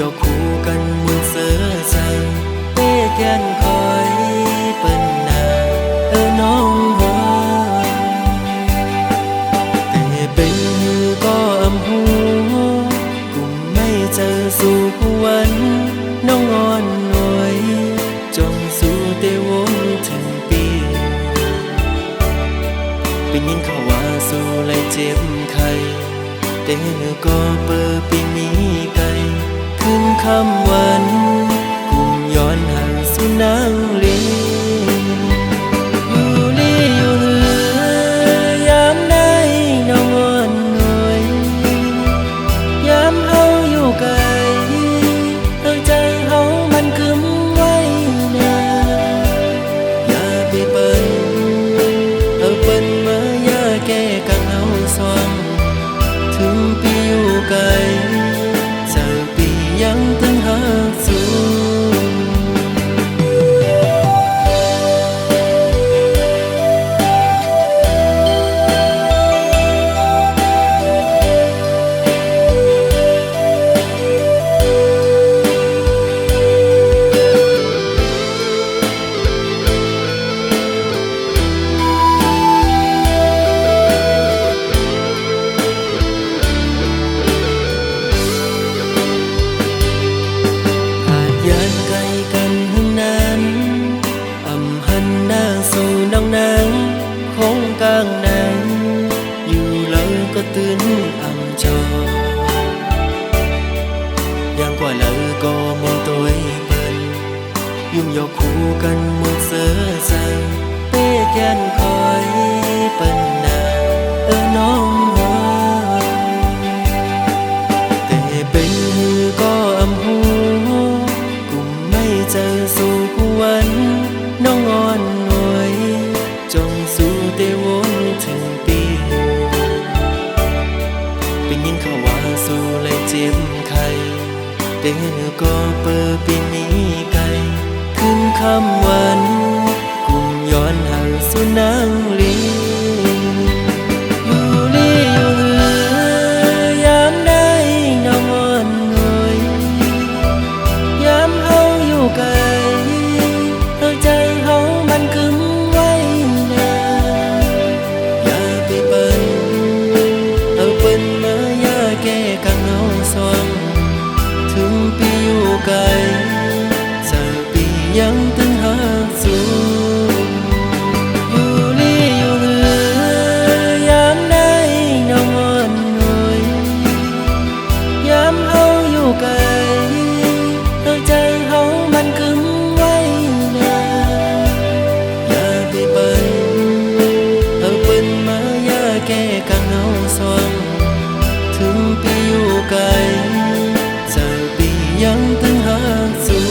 ยอคู่กันมุนเสือใจเต้แกนคอยเปิ้นนาน้องหัวแต่เป็นก็อำหูกุมไม่เจอสู่วันน้องอ่อนหน่วยจงสู่เตวงถึงปีเป็นยินเขาว่าสู่ไล่เจ็บไข้แต่ก็เปิดปีมีไกลขึ้นคำวันกุมย้อนห่างสู่นางลีอยู่ลีอยู่เหือยามได้น้องอ่อนหน่วยยามเฮาอยู่ไกลใจเฮามันคึมไว้นาอย่าไปเปิ้นเปิ้นมาอย่าแก้กังเฮาสว่างถึงปีอยู่ไกลเจอปียังตึงหาสู่กลางนั้นอยู่แล้วก็ตื่นอ่ำจออย่างกว่าแล้วก็มองตัวเปิ้นยุ่งยอกคู่กันมุนเสือใจเต้แกนคอยเปิ้นนาน้องหัวแต่เป็นก็อำหูกุมไม่เจอสู่วันน้องอ่อนหน่วยจงสู่เตวงถึงปีเป็นยินเขาว่าสู่ไล่เจ็บไข้แต่ก็เปิดปีมีไกลขึ้นคำวันกุมย้อนห่างสู่นางลีอยู่ลีอยู่เหือยามได้น้องอ่อนหน่วยยามเฮาอยู่ไกลใจเฮามันคึมไว้นาอย่าไปเปิ้นเปิ้นมาอย่าแก้กังเฮาสว่างถึงปีอยู่ไกลเจอปียังตึงหาสู่อยู่ลีอยู่เหือยามได้น้องอ่อนหน่วยยามเฮาอยู่ไกลใจเฮามันคึมไว้นาอย่าไปเปิ้นเปิ้นมาอย่าแก้กังเฮาสว่างถึงปีอยู่ไกลเจอปียังตึงหาสู่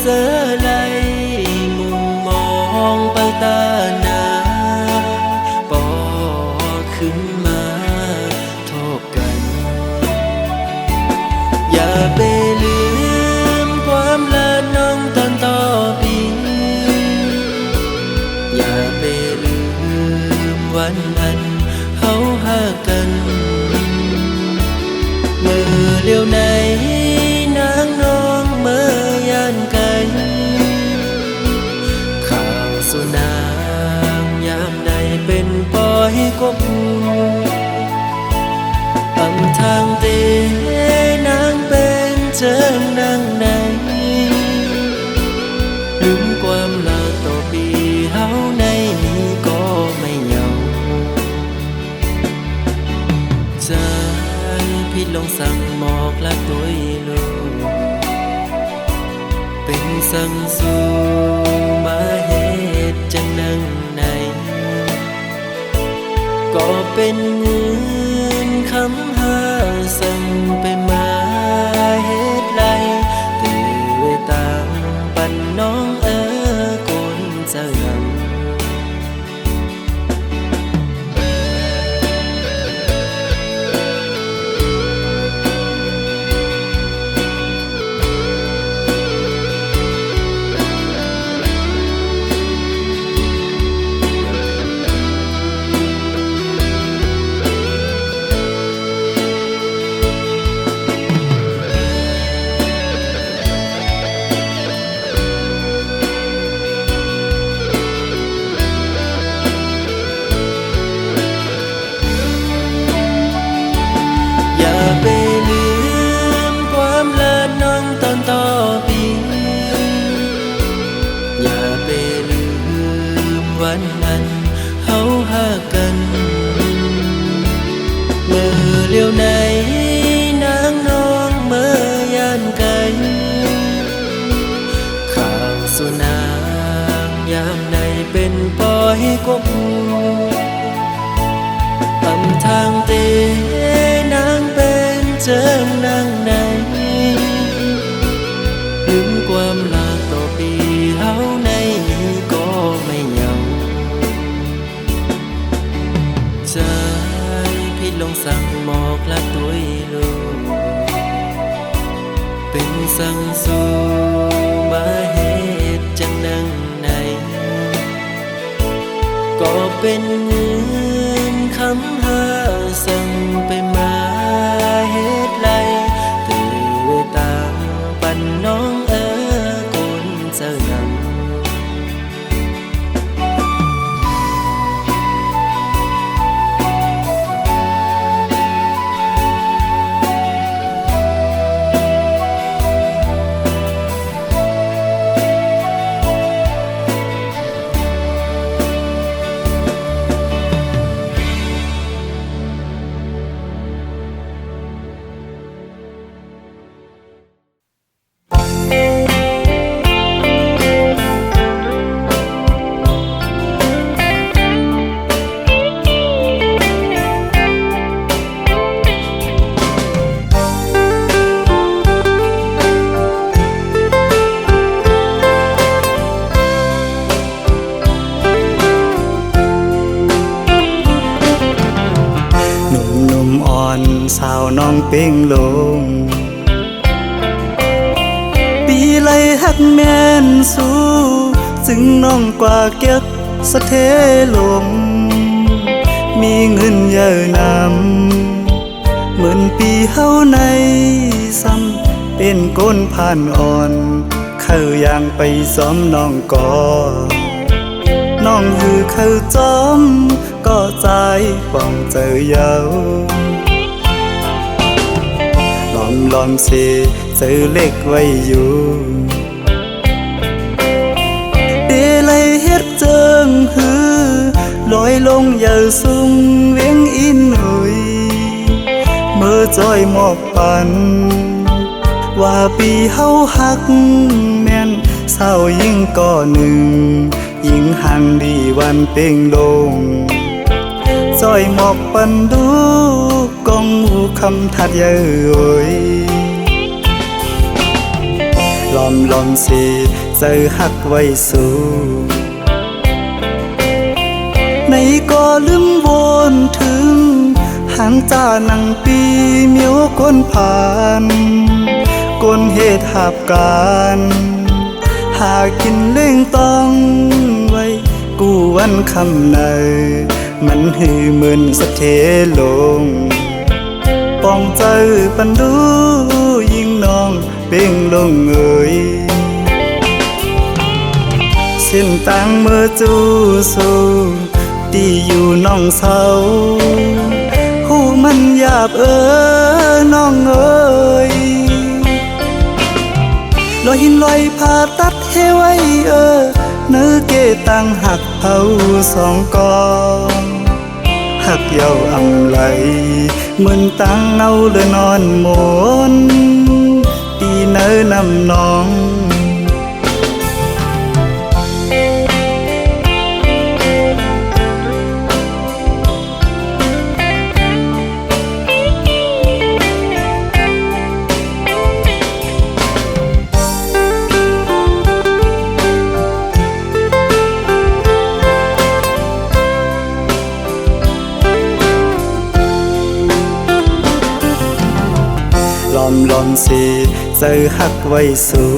เสือไหลมุมมองไปตาหนาปอขึ้นมาโทษกันอย่าไปลืมความละน้องตอนต่อปีอย่าไปลืมวันนั้นเฮาหากันมือเลี้ยวไหนนางน้องเมื่อยานไกลข่าวสุนางยามใดเป็นปล่อยกบอำทางเตนางเป็นเจิงนางไหนลืมความลาต่อปีเฮาในนี้ก็ไม่เหงาใจพี่ลงสั่งหมอกละตัวลูกเป็นสั่งสู่มาเหตุจังนั่งไหนก็เป็นเงินคำหาสั่งไปมาเหตุไรตื่นไว้ตามปันน้องกุนเจ้ายังไปลืมความละน้องตอนต่อปีอย่าไปลืมวันนั้นเฮาหากันเมื่อเลี้ยวไหนนางน้องเมื่อยานไกลข่าวสุนางยามใดเป็นปล่อยกบอำทางเตนางเป็นเจิงนางไหนลืมความลาต่อปีเฮาในนี้ก็ไม่เหงาใจพี่ลงสั่งหมอกละตัวลูกเป็นสั่งสู่มาเหตุจังนั่งไหนก็เป็นเงินคำหาสั่งไปมาเหตุไรตื่นไว้ตามปันน้องกุนเจ้ายัง สาวน้องเป้งลงปีไลหักแม่นสู้จึงน้องกว่าเก็บสะเทลมมีเงินเยอะนำเหมือนปีเฮาในซ้ำเป็นก้นผ่านอ่อนเข้าย่างไปซ้อมน้องก่อน้องคือเข้าจอมก็ใจป้องเจอเยาลอมเสเจอเล็กไว้อยู่เดลัยเฮ็ดเจิงหือลอยลงอย่าสูงเวียงอินหุยเมื่อจอยหมอกปันว่าปีเฮาหักแม่นเศร้ายิ่งก่อหนึ่งยิ่งห่างดีวันเป่งลงจอยหมอกปันดูกองหูคำทัดเย้ย ลอมสิเจอหักไว้สู่ในก็ลืมวนถึงหางจานังปีเมียวก้นผ่านก้นเหตุหาบการหากินเล่งต้องไว้กูวันคำในมันหือมึนสะเทลงปองใจปันดูยิ่งน้องเป่งลงเอ่ยเส้นต่างเมื่อจูสูตีอยู่น้องเศร้าหูมันหยาบน้องเอ่ยลอยหินลอยผ่าตัดให้ไว้เนื้อเกตังหักเผาสองกองหักเยาอำไหลเหมือนตังเอาเลยนอนหมนตีเนื้อนำน้องลอมสิเจอหักไว้สู่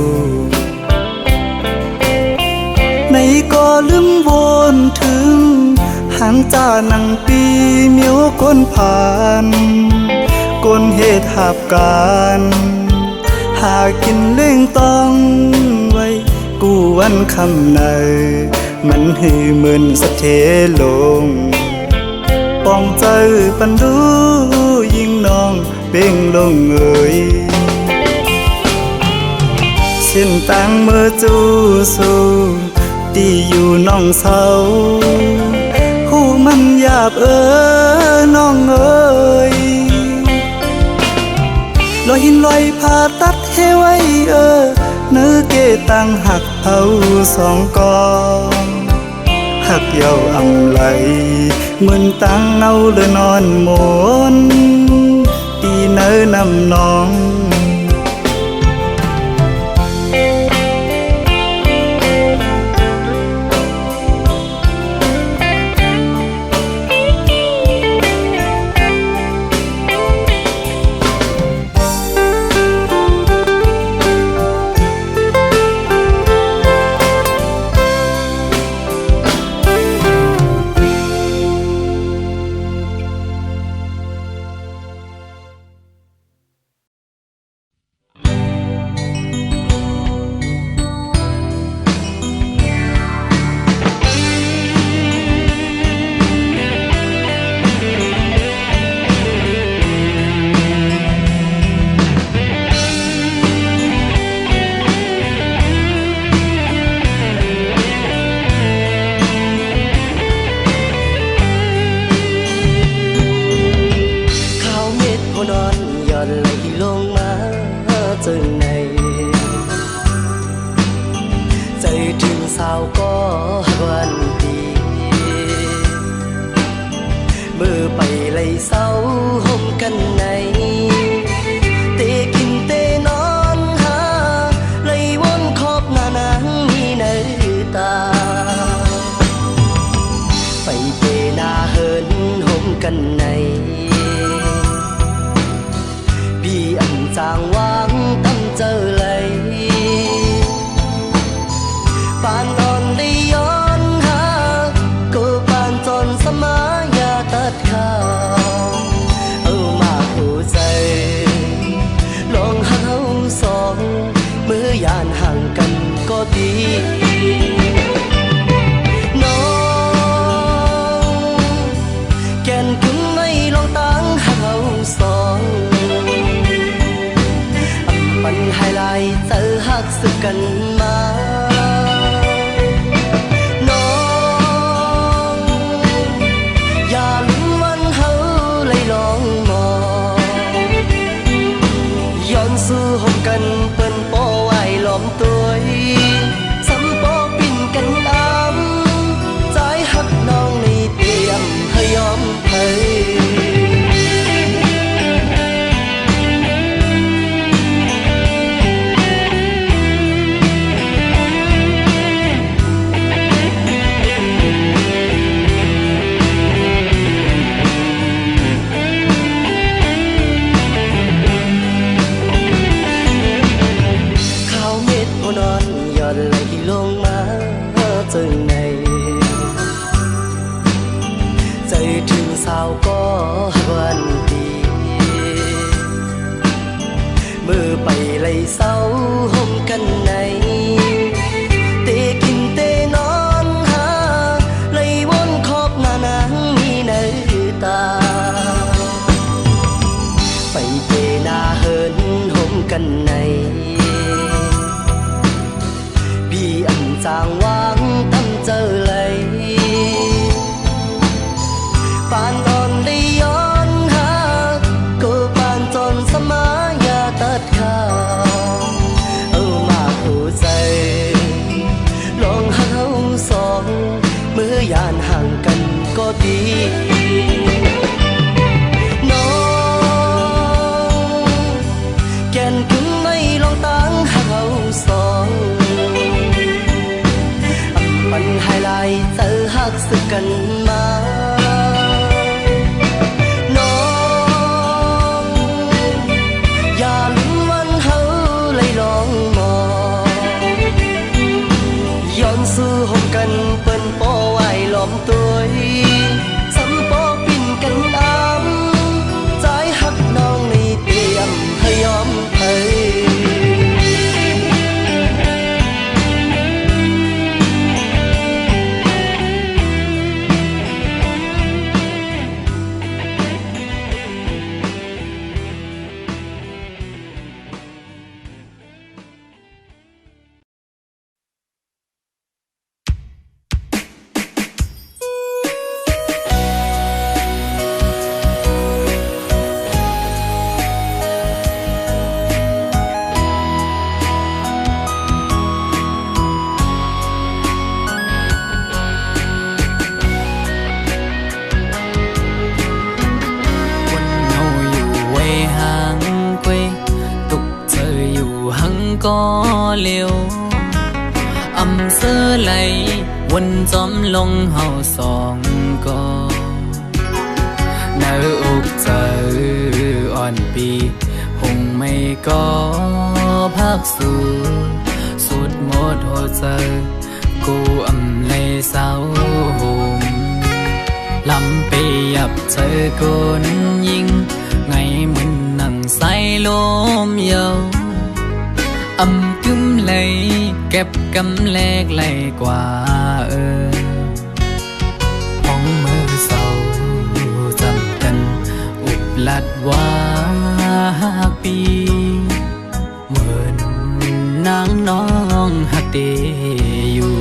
ในก็ลืมวนถึงหางจานังปีเมียวก้นผ่านก้นเหตุหาบการหากินเล่งต้องไว้กูวันคำในมันหือมึนสะเทลงปองใจปันดูยิ่งน้องเป่งลงเอ่ยเส้นต่างเมื่อจูสูตีอยู่น้องเศร้าหูมันหยาบน้องเอ่ยลอยหินลอยผ่าตัดให้ไว้เนื้อเกตังหักเผาสองกองหักเยาอำไหลเหมือนตังเอาเลยนอนหมนตีเนื้อนำน้องกันมาน้องอย่าลืมวันเฮาเลยลองมองย้อนสู่ห่มกันเปิ้นป้อไว้ล้อมตัวซ้ำป้อปิ่นกันใจหักน้องในเตรียมให้ยอมให้ าวก็วันดีมือไปไล่เศร้าห่มกันในเตกินเตนอนหาไล่วนขอบหน้านางมีในตาไปเตนาเหินห่มกันในพี่อันจางวางตั้งเจอเลยปานตอนได้ย้อนหาก็ปานจนสมายาตัดขาเอามาหัวใจลองหาเขาสองเมื่อยานห่างกันก็ดีน้องแก่นกึ่งไม่ลองตั้งหาเขาสองปันไฮไลท์เจอหักสึกกันมาน้องอย่าลืมวันเฮาเลยลองมองย้อนสู้ห่มกันเปิ้นป้อไว้ล้อมตัวสำปอปิ่นกันอำใจหักน้องในเตรียมให้ยอมให้ก็เร็วอำเสื้อไหลวนจอมลงเฮาสองก็เนื้ออกเจออ่อนปีหงไม่ก็พักสู่สุดหมดหัวใจกูอำเลยเศร้าห่มลำไปยับเจอคนยิงไงเหมือนนั่งใส่ลมเยากึมเลยเก็บกำแลกไหลกว่าห้องมือเศร้าจำกันอุบลัดว่าปีเหมือนนางน้องหักเดอยู่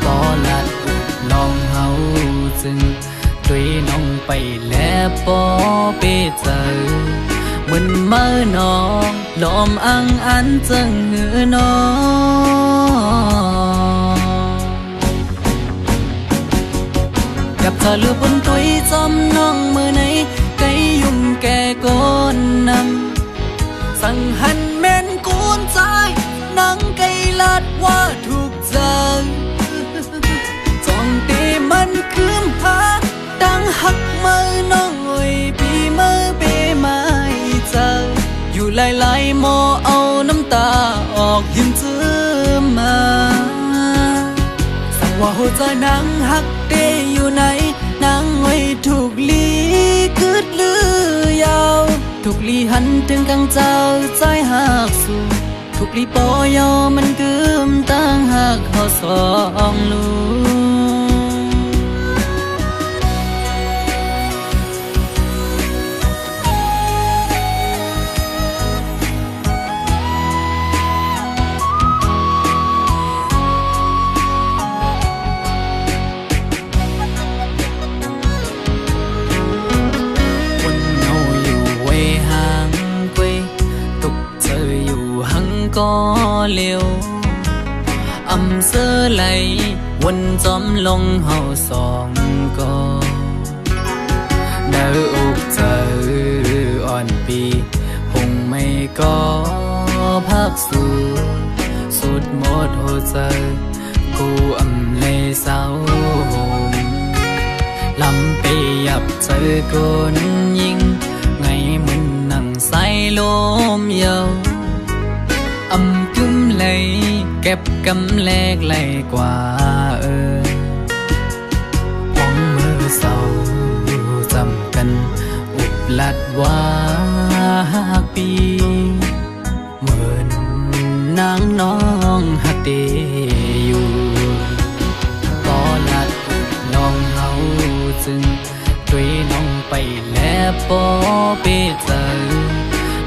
ก็ลัดอุบลองเฮาจึงด้วยน้องไปแล้วปอเปเจอเหมือนเมื่อน้องลมอังอันจังหือน้องกับเธอลือบนตุยจอมน้องมือไหนไกยุ่มแก่ก้นนำสั่งหันแม่นกูนใจนังไกลัดว่าถูกใจจ้องตีมันคืมหาดังหักมือน้องโอยปีมือเปไม่เจออยู่หลายๆหมอเอาน้ำตาออกยืมเธอมาสั่งว่าหัวใจนางหักเดอยู่ไหนนางไว้ถูกลีคืดลือยาวถูกลีหันถึงกังเจ้าใจหักสู่ถูกลีปอยอมันกึมตั้งหักเขาสองลูก็เร็วอำเสื้อไหลวนจอมลงเฮาสองก็เนื้ออกเจออ่อนปีหงไม่ก็พักสู่สุดหมดหัวใจกูอำเลยเศร้าห่มลำไปยับเจอคนยิงไงเหมือนนั่งใส่ลมเยากึมเลยเก็บกำแลกไหลกว่าห้องมือเศร้า กันอุบลัดว่าปีเหมือนนางน้องฮักเดอยู่ก็ลัดน้องเฮาจึงช่วยน้องไปแล้วปอเปเจอ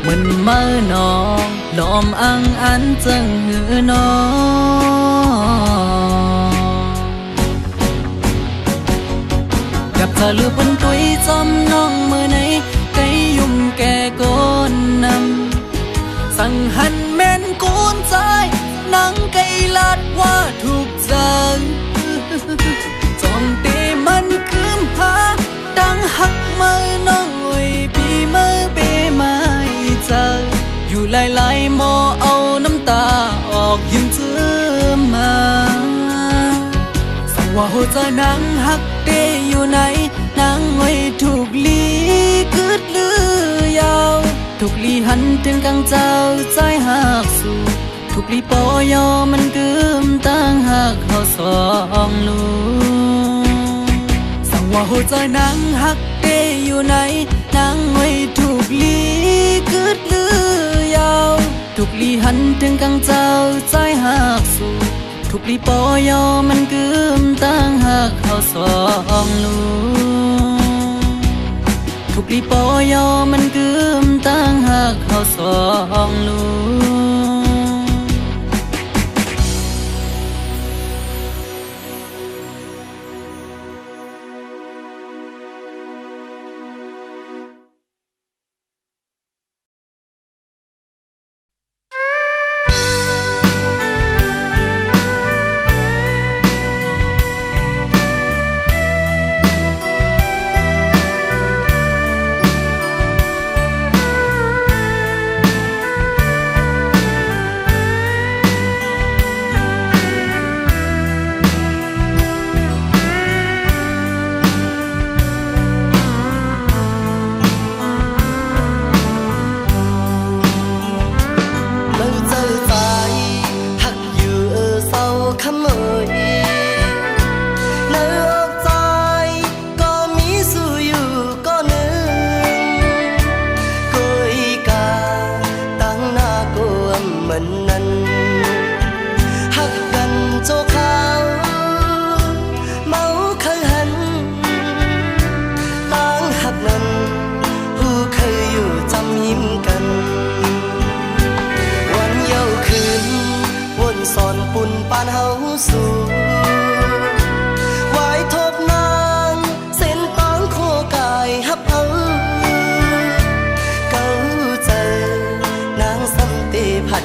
เหมือนเมื่อน้องลอมอังอันจังหือน้องกับเธอลือเป็นตุยจอมน้องเมื่อไหนไกยุ่มแก่ก้นนำสั่งหันแม่นกูนใจนังไกลาดว่าถูกใจจอมเตมันคืมพาดังหักเมื่อน้องไว้ปีเมื่อเปไม่เจออยู่หลายๆหมอเอาน้ำตาออกยิ้มเจือมาสั่งว่าหัวใจนางหักเตอยู่ไหนนางไว้ถูกลีกึดลือยาวถูกลีหันถึงกลางเจ้าใจหักสู่ถูกลีปอยอมันกึมตั้งหักเขาสองลูกสั่งว่าหัวใจนางหักเตอยู่ไหนนางไว้ถูกลีกึดลือยาวถูกลีหันถึงกลางเจ้าใจหักสู่ถูกลีปอยอมันกึมตั้งหักเขาสองลูกถูกลีปอยอมันกึมตั้งหักเขาสองลูก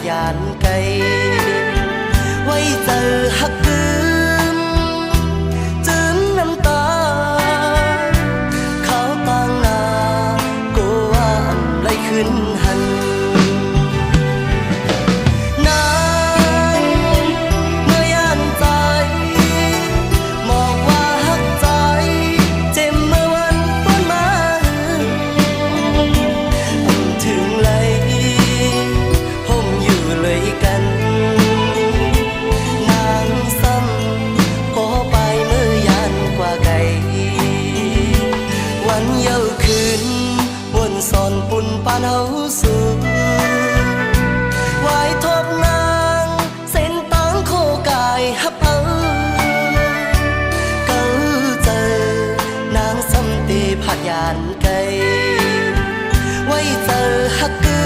ยานไกลไว้เจอหักกึมจืมน้ำตาเขาต่างหน้าก็ว่าอันไรขึ้นหันนานเมื่อยานใจมองว่าหักใจเจ็บเมื่อวันต้นมาถึงไหลเลยกันนางซ้ำขอไปเมื่อยานกว่าไกลวันเย้าคืนวนสอนปุ่นปานเฮาสู่ไว้ทบนางเส้นตังโคกายฮับเอาเก้าเจอนางซ้ำตีผัดยานไกลไว้เจอฮักกึ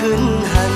ขึ้นหัน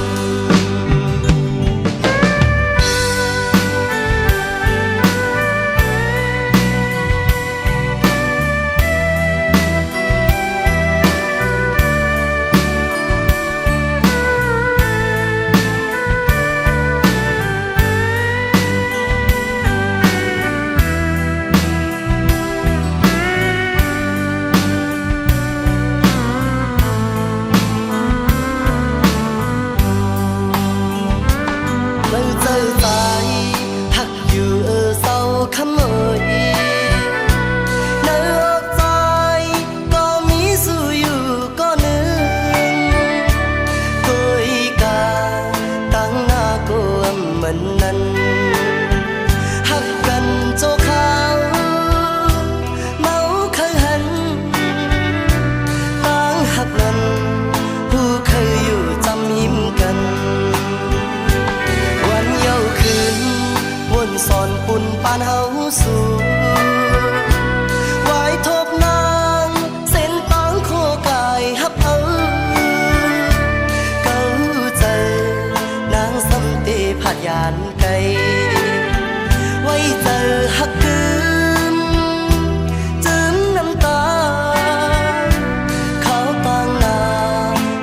มันนั้นหักกันโจขาวเมาเคยหันต่างหักนั้นผู้เคยอยู่จำยิ้มกันวันเย้าคืนวนสอนปุ่นปานเฮาสู่ไว้ทบนางเส้นตองโคกายหับเอาเก้าใจนางสำเตผัดยานไกลไว้เจอหักคืนจืมน้ำตาเขาต่างนา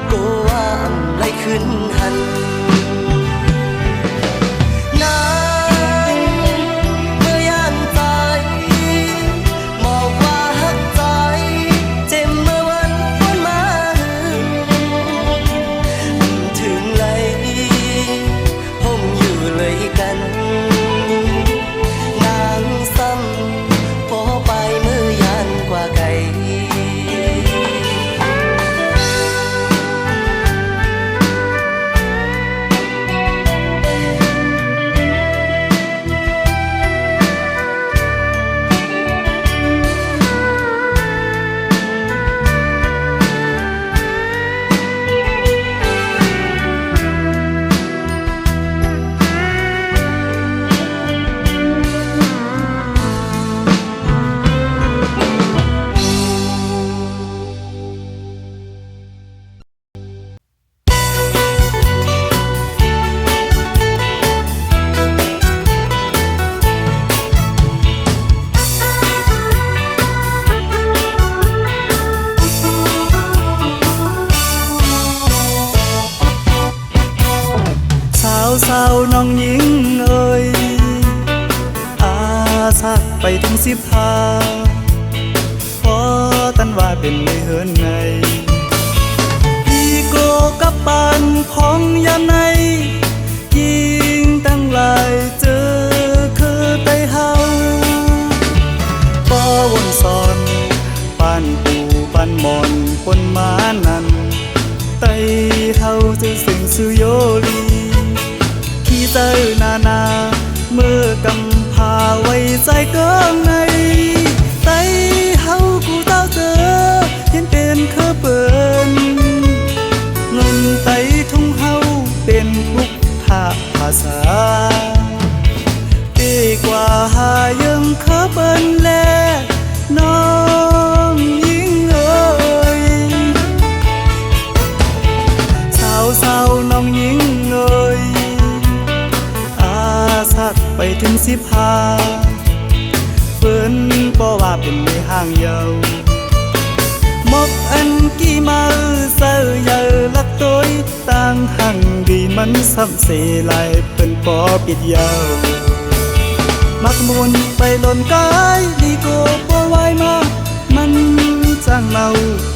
โกว่าอำไลขึ้นหันนางเมื่อยานใจบอกว่าหักใจเจ็บเมื่อวันวนมาถึงไหลผมอยู่เลยกันนางซ้ำพอไปเมื่อยานกว่าไกลสาวน้องหญิงเอ่ยอาสักไปถึง15พอตันว่าเป็นในเฮือนในอีโกกับปานของยามในยิงตั้งหลายเจอคือไตเฮาบ่วนสอนปานปูปานมอนคนมานั้นไตเฮาจะสิ่งสุโยลีเตอนาเมื่อกำพาไว้ใจเกิงในไตเฮากูเต้าเจอเห็นเป็นเคอเปินเงินไตทุ่งเฮาเป็นทุกทาภาษาดีกว่าหายังเคอเปินแลน้องยิ่งเอ่ยสาวน้องยิ่งเอ่ยสักไปถึง15เปิ้นบ่ว่าเป็นในห้างเยาวมกอันกี่มาเซอเยาลักตัวต่างหังดีมันซ้ำเสลายเปิ้นบ่ปิดเยามักมุนไปหล่นกายดีโกบ่ไหวมามันจังเมา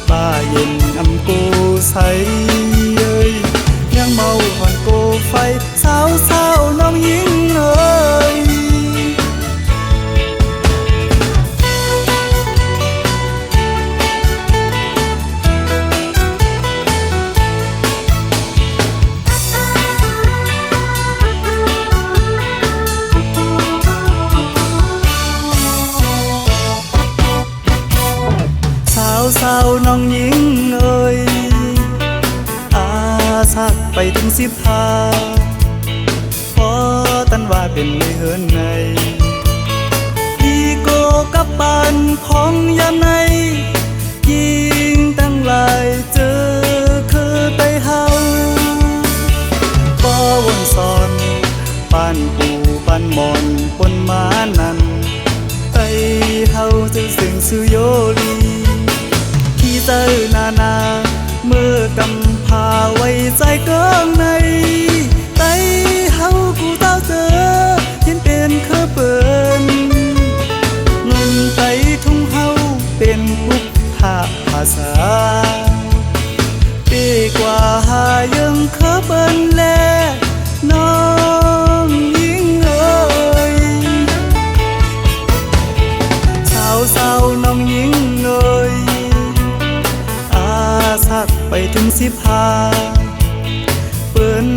ป่าเย็นอำโกใสเอ้ยยังเมาหอนโกไฟสาวน้องหญิงเอ่ยสาวน้องหญิงเอ่ยอาสักไปถึง15พอตันว่าเป็นในเฮือนในอีโกกับปานของยามในยิงตั้งหลายเจอคือไตเฮาบ่วนสอนปานปูปานมอนปนมานั้นไตเฮาจะสิ่งสุโยลีเตอนาเมื่อกำพาไว้ใจเกิงในไตเฮากูเต้าเจอเห็นเป็นเคอเปินเงินไตทุ่งเฮาเป็นพุกทาภาษาดีกว่าหายังเคอเปินแลน้องยิ่งเอ่ยสาวน้องยิ่งเอ่ยสักไปถึง15เปิ้น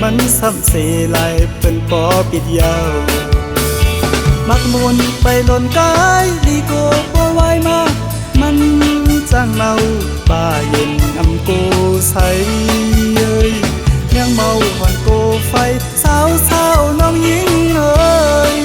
มันซ้ำเสลายเป็นปอปิดยาวมักมวนไปหล่นกายดีโกบ่ไหวมามันจังเมาป่าเย็นอำโกใสเอ้ยยังเมาหอนโกไฟสาวสาวน้องหญิงเอ้ย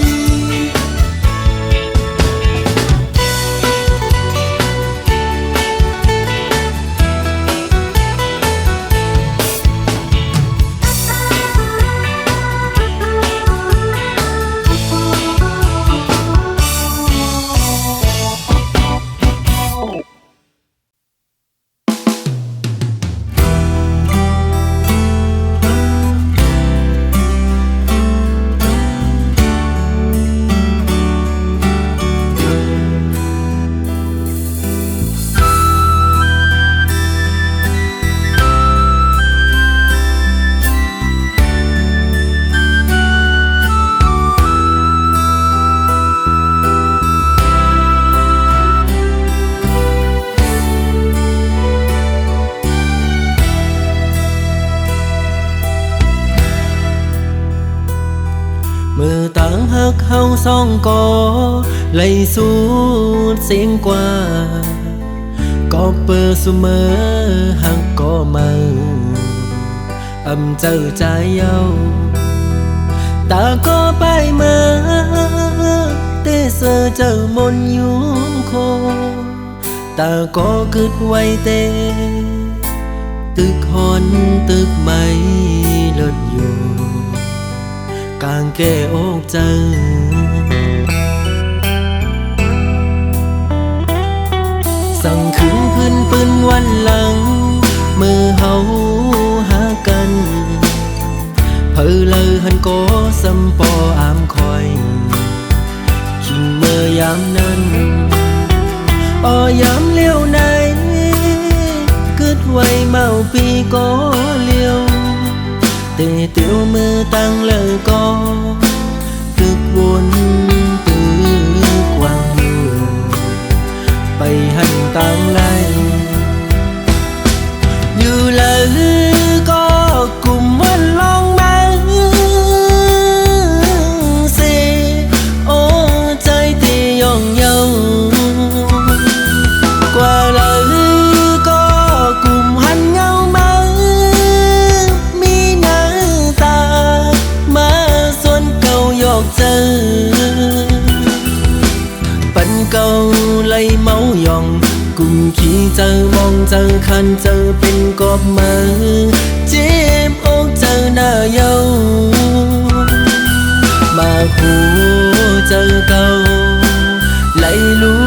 มือต่างหักเฮาสองก่อไล่สู้เสียงกว่าก็เปิดเสมอหักก็มาอำเจ้าใจเย้าตาก็ไปมาเตเสอเจ้ามนอยู่โคตาก็กึดไว้เตตึกหอนตึกไม่ลดอยู่กางแก้อกเจอสั่งขึ้นพื้นปืนวันหลังมือเฮาหากันเพอเลยหันโกสัมปออามคอยคิงเมื่อยามนั้นยามเลี้ยวไหนกึดไว้เมาปีก็เลี้ยวเตะเตียวมือตั้งเลยก็ตึกวนตึกวางอยู่ไปหันตั้งไลอยู่เลยก็กลุ่มวันลองมาเสโอ้ใจที่ย่องเยาว์กว่าเลยก็กลุ่มหันเงามามีหน้าตามาส่วนเก่ายอกเจอปันเก่าไล่เมาหยองกุมขี้เจอมองเจอคันเจอเป็นกอบมือเจ็บอกเจอหน้าเยามาหูเจอเก่าไล่รู้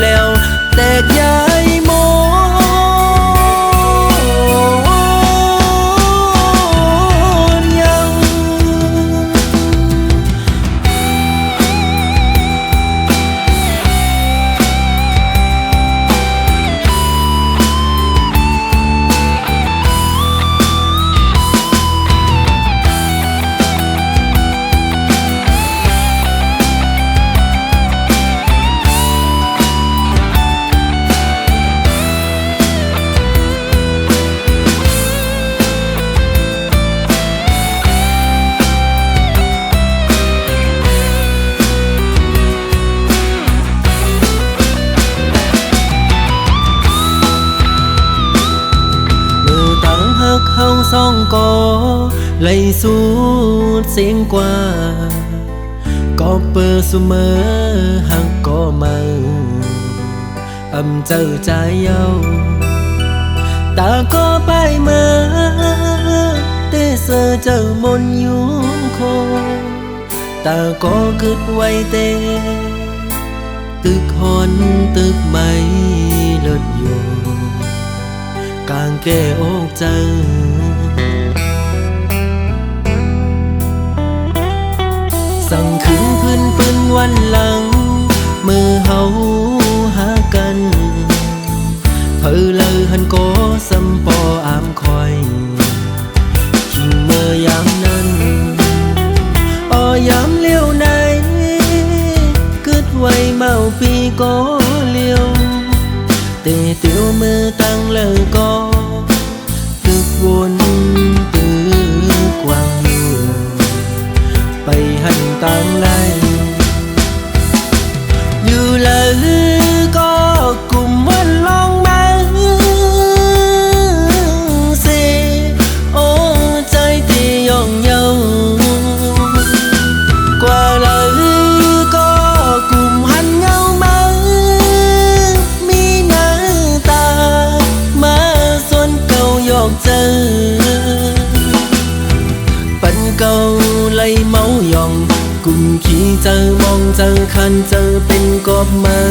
แล้วแตกย้ายโมเฮาสองก่อไล่สู้เสียงกว่าก็เปิดเสมอหักก็มาอำเจ้าใจเย้าตาก็ไปมาเตเสอเจ้ามนอยู่โคตาก็กึดไว้เตตึกหอนตึกไม่ลดอยู่กางแก้อกเจอสั่งขึ้นพื้นปืนวันหลังมือเฮาหากันเพอเลยหันโกสัมปออามคอยคิงเมื่อยามนั้นยามเลี้ยวไหนกึดไว้เมาปีก็เลี้ยวเตะเตียวมือตั้งเลยก็ตึกวนตึกวาง ต่างไรอยู่เลยก็กลุ่มวันลองมาเสโอ้ใจที่ย่องเยาว์กว่าเลยก็กลุ่มหันเงามามีหน้าตามาส่วนเก่าหยอกเจอปันเก่าไล่เมาหยองกลุ่มขี้เจอมองเจอคันเจอเป็นกอบมา